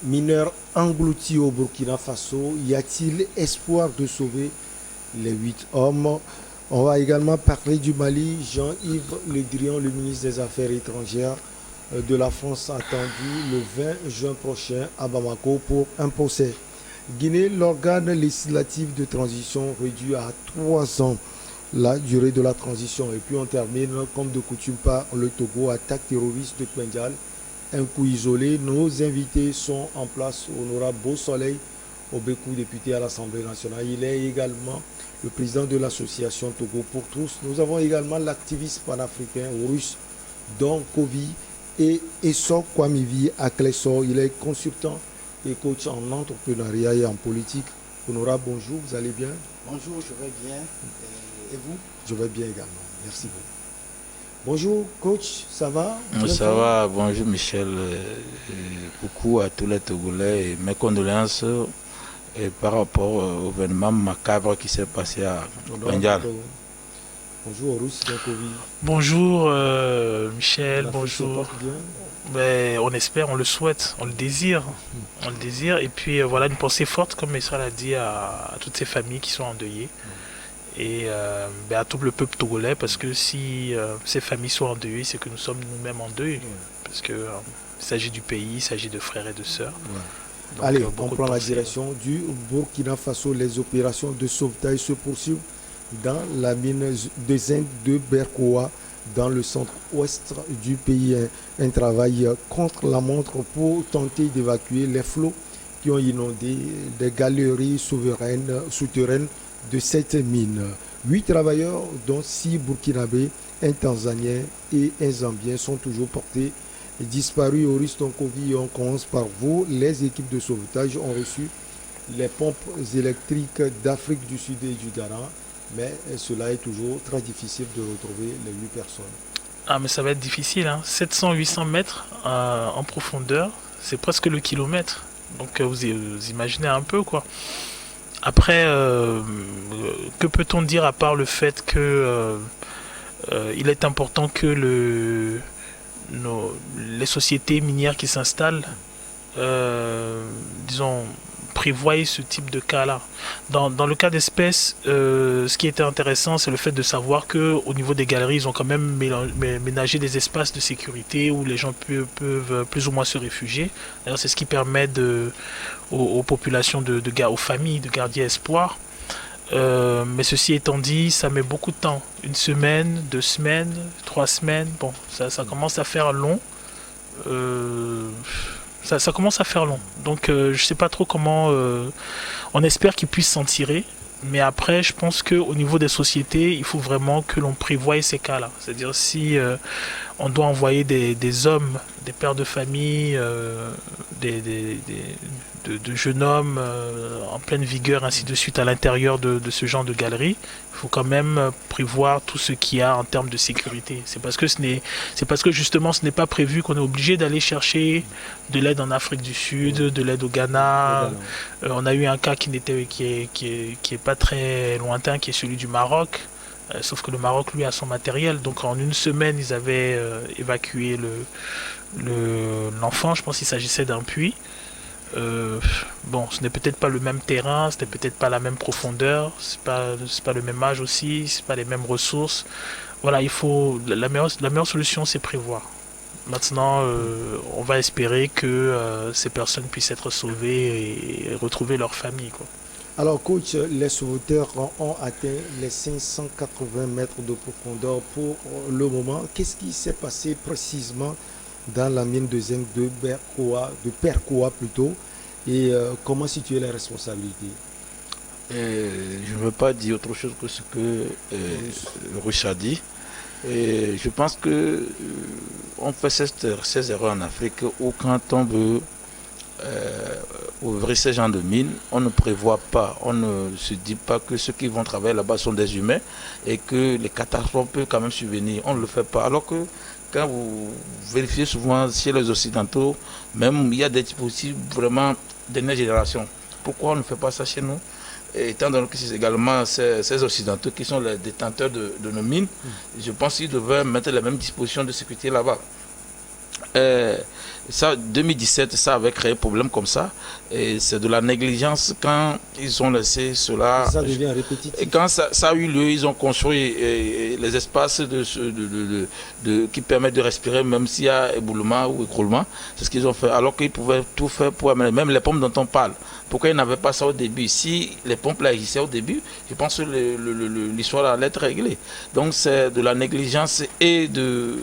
Mineurs engloutis au Burkina Faso, y a-t-il espoir de sauver les 8 hommes? On va également parler du Mali. Jean-Yves Le Drian, le ministre des Affaires étrangères de la France, attendu le 20 juin prochain à Bamako pour un procès. Guinée, l'organe législatif de transition réduit à 3 ans la durée de la transition. Et puis on termine comme de coutume par le Togo, attaque terroriste de Kpendial. Un coup isolé. Nos invités sont en place. Honorable Beau Soleil Obekou, député à l'Assemblée nationale. Il est également le président de l'association Togo pour tous. Nous avons également l'activiste panafricain russe Don Kovi et Essok Kwamivi à Clessor. Il est consultant et coach en entrepreneuriat et en politique. Honorable, bonjour, vous allez bien? Bonjour, je vais bien. Et vous? Je vais bien également. Merci beaucoup. Bonjour coach, ça va? Ça va, bonjour Michel. Beaucoup à tous les Togolais et mes condoléances par rapport au événement macabre qui s'est passé à Kpendial. Bonjour Russ Dankovi. Bonjour Michel, bonjour. Mais on espère, on le souhaite, on le désire. On le désire. Et puis voilà, une pensée forte, comme Messra l'a dit, à toutes ces familles qui sont endeuillées. Et à tout le peuple togolais, parce que si ces familles sont endeuillées, c'est que nous sommes nous-mêmes en deuil. Parce que il s'agit du pays, il s'agit de frères et de sœurs. Donc, allez, on prend la direction du Burkina Faso. Les opérations de sauvetage se poursuivent dans la mine de zinc de Berkoa, dans le centre-ouest du pays. Un travail contre la montre pour tenter d'évacuer les flots qui ont inondé des galeries souterraines de cette mine. 8 travailleurs, dont 6 Burkinabés, un Tanzanien et un Zambien, sont toujours portés disparus. Au Ristonkovi, on commence par vous. Les équipes de sauvetage ont reçu les pompes électriques d'Afrique du Sud et du Ghana, mais cela est toujours très difficile de retrouver les 8 personnes. Ah, mais ça va être difficile, hein. 700-800 mètres en profondeur, c'est presque le kilomètre. Donc vous imaginez un peu, quoi. Après, que peut-on dire à part le fait que il est important que les sociétés minières qui s'installent, disons, prévoient ce type de cas-là. Dans le cas d'espèce, ce qui était intéressant, c'est le fait de savoir qu'au niveau des galeries, ils ont quand même ménagé des espaces de sécurité où les gens peuvent plus ou moins se réfugier. D'ailleurs, c'est ce qui permet aux populations, aux familles de garder espoir. Mais ceci étant dit, ça met beaucoup de temps. 1 semaine, 2 semaines, 3 semaines. Bon, ça commence à faire long. Ça commence à faire long. Donc je ne sais pas trop comment... on espère qu'ils puissent s'en tirer. Mais après, je pense qu'au niveau des sociétés, il faut vraiment que l'on prévoie ces cas-là. C'est-à-dire si on doit envoyer des hommes, des pères de famille, de jeunes hommes en pleine vigueur, ainsi de suite, à l'intérieur de ce genre de galerie, il faut quand même prévoir tout ce qu'il y a en termes de sécurité. C'est parce que justement ce n'est pas prévu qu'on est obligé d'aller chercher de l'aide en Afrique du Sud, de l'aide au Ghana. On a eu un cas qui est pas très lointain, qui est celui du Maroc. Sauf que le Maroc, lui, a son matériel. Donc en 1 semaine, ils avaient évacué l'enfant. Je pense qu'il s'agissait d'un puits. Bon, ce n'est peut-être pas le même terrain, ce n'est peut-être pas la même profondeur, c'est pas le même âge aussi, c'est pas les mêmes ressources. Voilà, la meilleure solution, c'est prévoir. Maintenant, on va espérer que ces personnes puissent être sauvées et retrouver leur famille, quoi. Alors coach, les sauveteurs ont atteint les 580 mètres de profondeur pour le moment. Qu'est-ce qui s'est passé précisément dans la mine de zinc de Perkoa plutôt, et comment situer les responsabilités? Je ne veux pas dire autre chose que ce que Rush a dit. Et je pense que on fait ces erreurs en Afrique où quand on veut ouvrir ces genres de mines, on ne prévoit pas, on ne se dit pas que ceux qui vont travailler là-bas sont des humains et que les catastrophes peuvent quand même survenir. On ne le fait pas. Alors que quand vous vérifiez souvent chez les Occidentaux, même il y a des types aussi vraiment dernière génération. Pourquoi on ne fait pas ça chez nous? Et étant donné que c'est également ces Occidentaux qui sont les détenteurs de nos mines, je pense qu'ils devraient mettre les mêmes dispositions de sécurité là-bas. ça, 2017, ça avait créé un problème comme ça. Et c'est de la négligence quand ils ont laissé cela. Ça devient répétitif. Et quand ça a eu lieu, ils ont construit les espaces qui permettent de respirer, même s'il y a éboulement ou écroulement. C'est ce qu'ils ont fait. Alors qu'ils pouvaient tout faire pour amener, même les pompes dont on parle. Pourquoi ils n'avaient pas ça au début? Si les pompes là existaient au début, je pense que l'histoire allait être réglée. Donc c'est de la négligence et de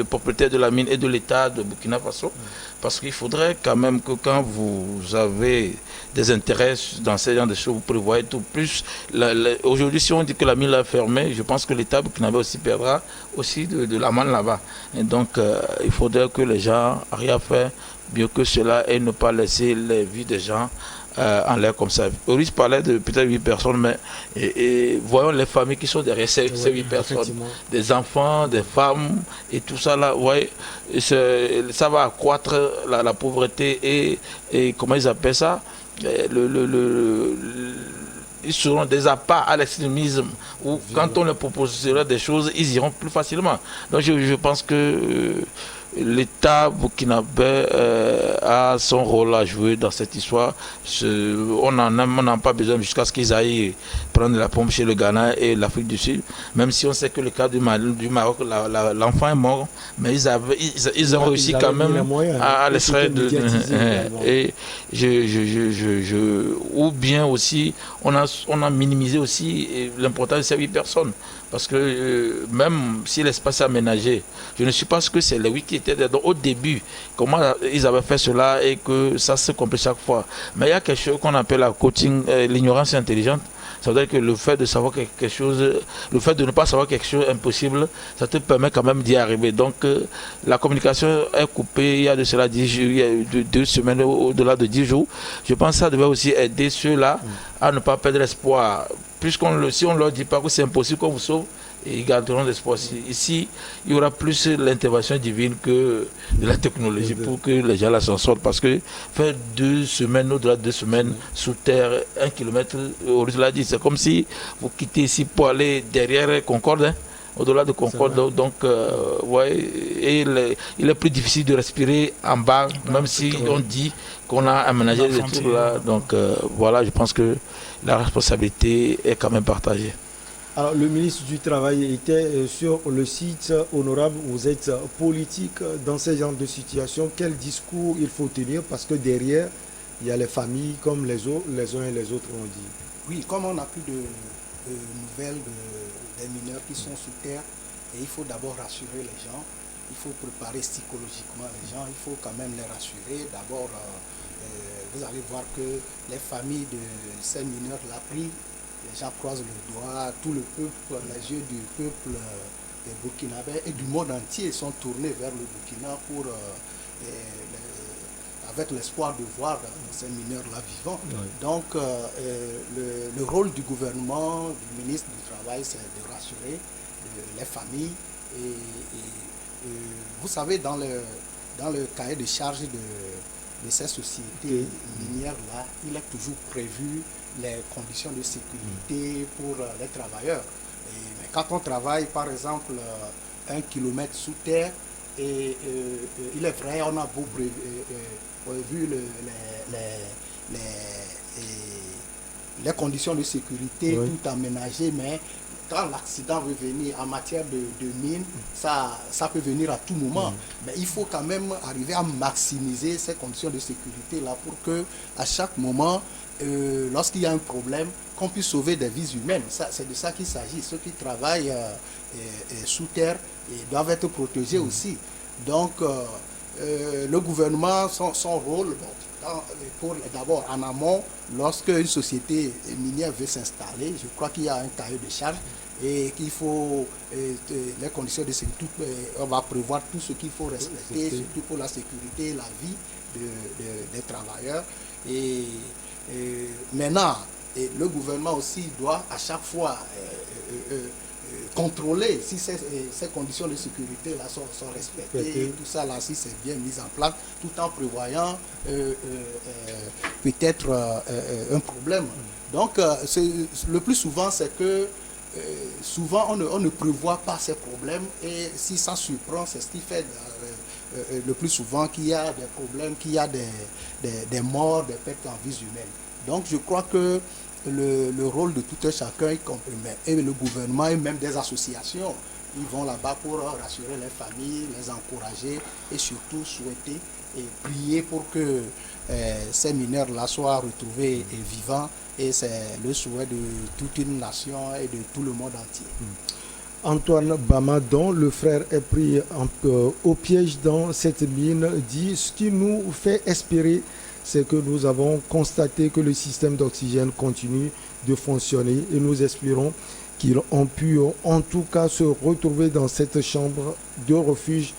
propriétaire de la mine et de l'État de Burkina Faso. Parce qu'il faudrait quand même que quand vous avez des intérêts dans ce genre de choses, vous prévoyez tout. Plus, aujourd'hui, si on dit que la mine est fermée, je pense que l'État burkinabé aussi perdra aussi de la manne là-bas. Et donc, il faudrait que les gens arrivent à faire mieux que cela et ne pas laisser les vies des gens en l'air comme ça. Auris parlait de peut-être 8 personnes, mais voyons les familles qui sont derrière ces 8 personnes. Des enfants, des femmes et tout ça là, ouais, ça va accroître la pauvreté et comment ils appellent ça, ils seront des appâts à l'extrémisme, où quand on leur proposera des choses, ils iront plus facilement. Donc je pense que l'État burkinabé a son rôle à jouer dans cette histoire. On n'a pas besoin jusqu'à ce qu'ils aillent prendre la pompe chez le Ghana et l'Afrique du Sud, même si on sait que le cas du Maroc, l'enfant est mort, mais ils ont réussi quand même à l'extrait de... Et ou bien aussi, on a minimisé aussi l'importance de ces 8 personnes. Parce que même si l'espace est aménagé, je ne suis pas sûr que c'est les 8 qui étaient dedans au début. Comment ils avaient fait cela et que ça se complique chaque fois. Mais il y a quelque chose qu'on appelle la coaching, l'ignorance intelligente. Ça veut dire que le fait de savoir quelque chose, le fait de ne pas savoir quelque chose impossible, ça te permet quand même d'y arriver. Donc la communication est coupée il y a de cela 10 jours, il y a 2 semaines, au-delà de 10 jours. Je pense que ça devait aussi aider ceux-là à ne pas perdre l'espoir. Si on ne leur dit pas que c'est impossible qu'on vous sauve, ils garderont l'espoir. Ici, il y aura plus l'intervention divine que de la technologie pour que les gens s'en sortent. Parce que faire 2 semaines, au-delà de 2 semaines, sous terre, 1 kilomètre, au-delà dit, c'est comme si vous quittez ici pour aller derrière Concorde, hein, au-delà de Concorde. Donc, ouais, et il est plus difficile de respirer en bas, même si on dit qu'on a aménagé les trucs là. Donc, voilà, je pense que la responsabilité est quand même partagée. Alors, le ministre du Travail était sur le site. Honorable, vous êtes politique dans ce genre de situation. Quel discours il faut tenir? Parce que derrière, il y a les familles comme les uns et les autres ont dit. Oui, comme on n'a plus de nouvelles des mineurs qui sont sous terre, et il faut d'abord rassurer les gens. Il faut préparer psychologiquement les gens. Il faut quand même les rassurer. D'abord, vous allez voir que les familles de ces mineurs l'ont pris. Les gens croisent le doigt, tout le peuple, les yeux du peuple des Burkinabés et du monde entier sont tournés vers le Burkina pour, avec l'espoir de voir ces mineurs-là vivants. Oui. Donc, le rôle du gouvernement, du ministre du Travail, c'est de rassurer les familles. Et vous savez, dans le cahier de charge de ces sociétés minières-là, il est toujours prévu les conditions de sécurité pour les travailleurs. Mais quand on travaille, par exemple, 1 kilomètre sous terre, il est vrai, on a beau prévu les conditions de sécurité, oui, tout aménagé, mais quand l'accident veut venir en matière de mine, ça peut venir à tout moment. Mais il faut quand même arriver à maximiser ces conditions de sécurité-là pour que à chaque moment, lorsqu'il y a un problème, qu'on puisse sauver des vies humaines. C'est de ça qu'il s'agit. Ceux qui travaillent sous terre doivent être protégés aussi. Donc, le gouvernement, son rôle, d'abord en amont, lorsque une société minière veut s'installer, je crois qu'il y a un cahier de charge et qu'il faut les conditions de sécurité, on va prévoir tout ce qu'il faut respecter, surtout pour la sécurité et la vie des travailleurs. Et maintenant, le gouvernement aussi doit à chaque fois contrôler si ces conditions de sécurité là sont respectées, tout ça là, si c'est bien mis en place, tout en prévoyant peut-être un problème. Donc, le plus souvent, c'est que souvent on ne prévoit pas ces problèmes et si ça surprend, c'est ce qui fait le plus souvent qu'il y a des problèmes, qu'il y a des morts, des pertes en vies humaines. Donc je crois que le rôle de tout un chacun, et le gouvernement et même des associations, ils vont là-bas pour rassurer les familles, les encourager et surtout souhaiter et prier pour que ces mineurs-là soient retrouvés et vivants. Et c'est le souhait de toute une nation et de tout le monde entier. Antoine Bama, dont le frère est pris au piège dans cette mine, dit: ce qui nous fait espérer, c'est que nous avons constaté que le système d'oxygène continue de fonctionner et nous espérons qu'ils ont pu en tout cas se retrouver dans cette chambre de refuge.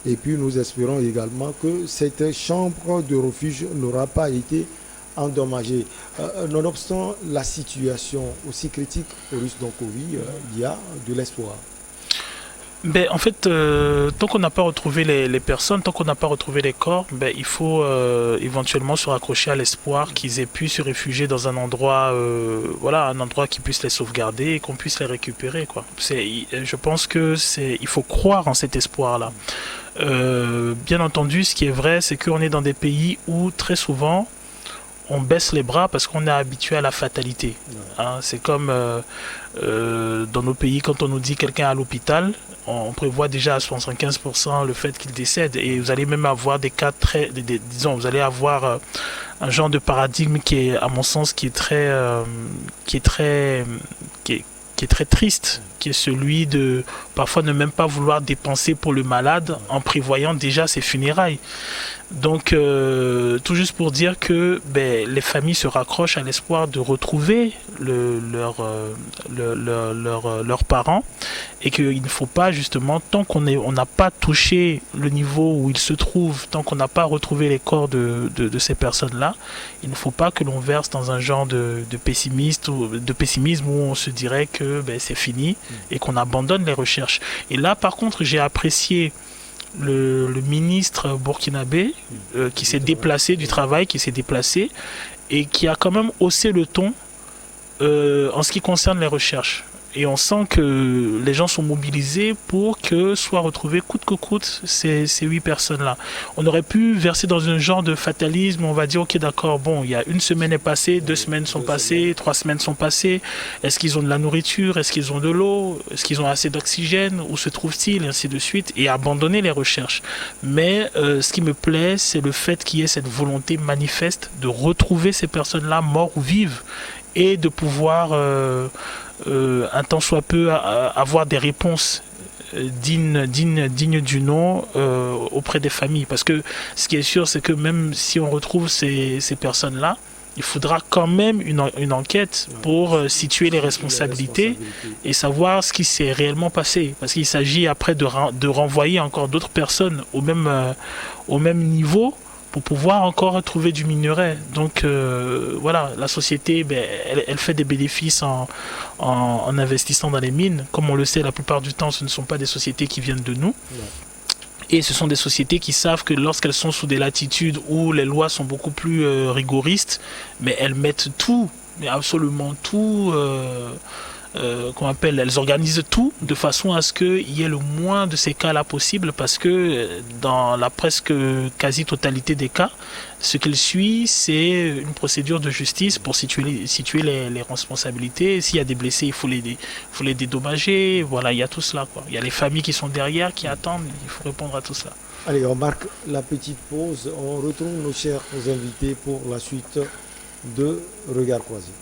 Et puis nous espérons également que cette chambre de refuge n'aura pas été endommagée. Nonobstant la situation aussi critique au Russe d'Onkovi, il y a de l'espoir. Ben, en fait, tant qu'on n'a pas retrouvé les personnes, tant qu'on n'a pas retrouvé les corps, ben, il faut éventuellement se raccrocher à l'espoir qu'ils aient pu se réfugier dans un endroit, un endroit qui puisse les sauvegarder et qu'on puisse les récupérer, quoi. Je pense que il faut croire en cet espoir-là. Bien entendu, ce qui est vrai, c'est qu'on est dans des pays où très souvent on baisse les bras parce qu'on est habitué à la fatalité. Hein, c'est comme dans nos pays, quand on nous dit quelqu'un à l'hôpital, on prévoit déjà à 75% le fait qu'il décède. Et vous allez même avoir des cas vous allez avoir un genre de paradigme qui est, à mon sens, qui est très triste, qui est celui de parfois ne même pas vouloir dépenser pour le malade en prévoyant déjà ses funérailles. Donc, tout juste pour dire que les familles se raccrochent à l'espoir de retrouver leurs parents et qu'il ne faut pas, justement, tant qu'on n'a pas touché le niveau où ils se trouvent, tant qu'on n'a pas retrouvé les corps de ces personnes-là, il ne faut pas que l'on verse dans un genre de pessimisme où on se dirait que c'est fini et qu'on abandonne les recherches. Et là, par contre, j'ai apprécié le ministre burkinabé qui s'est déplacé du travail, qui s'est déplacé et qui a quand même haussé le ton en ce qui concerne les recherches. Et on sent que les gens sont mobilisés pour que soient retrouvés coûte que coûte ces 8 personnes-là. On aurait pu verser dans un genre de fatalisme, on va dire, ok d'accord, bon, il y a 1 semaine est passée, 2 semaines sont passées, 3 semaines sont passées, est-ce qu'ils ont de la nourriture, est-ce qu'ils ont de l'eau, est-ce qu'ils ont assez d'oxygène, où se trouvent-ils, et ainsi de suite, et abandonner les recherches. Mais ce qui me plaît, c'est le fait qu'il y ait cette volonté manifeste de retrouver ces personnes-là, mortes ou vives, et de pouvoir un tant soit peu avoir des réponses dignes du nom auprès des familles. Parce que ce qui est sûr, c'est que même si on retrouve ces personnes-là, il faudra quand même une enquête pour situer les responsabilités et savoir ce qui s'est réellement passé. Parce qu'il s'agit après de renvoyer encore d'autres personnes au même niveau pour pouvoir encore trouver du minerai. Donc voilà, la société, elle fait des bénéfices en investissant dans les mines. Comme on le sait, la plupart du temps, ce ne sont pas des sociétés qui viennent de nous. Et ce sont des sociétés qui savent que lorsqu'elles sont sous des latitudes où les lois sont beaucoup plus rigoristes, mais elles mettent tout, mais absolument tout... elles organisent tout de façon à ce qu'il y ait le moins de ces cas-là possible, parce que dans la presque quasi-totalité des cas, ce qu'il suit, c'est une procédure de justice pour situer les responsabilités. S'il y a des blessés, il faut les dédommager. Voilà, il y a tout cela, quoi. Il y a les familles qui sont derrière, qui attendent, il faut répondre à tout cela. Allez, on marque la petite pause. On retrouve nos chers invités pour la suite de Regard Croisé.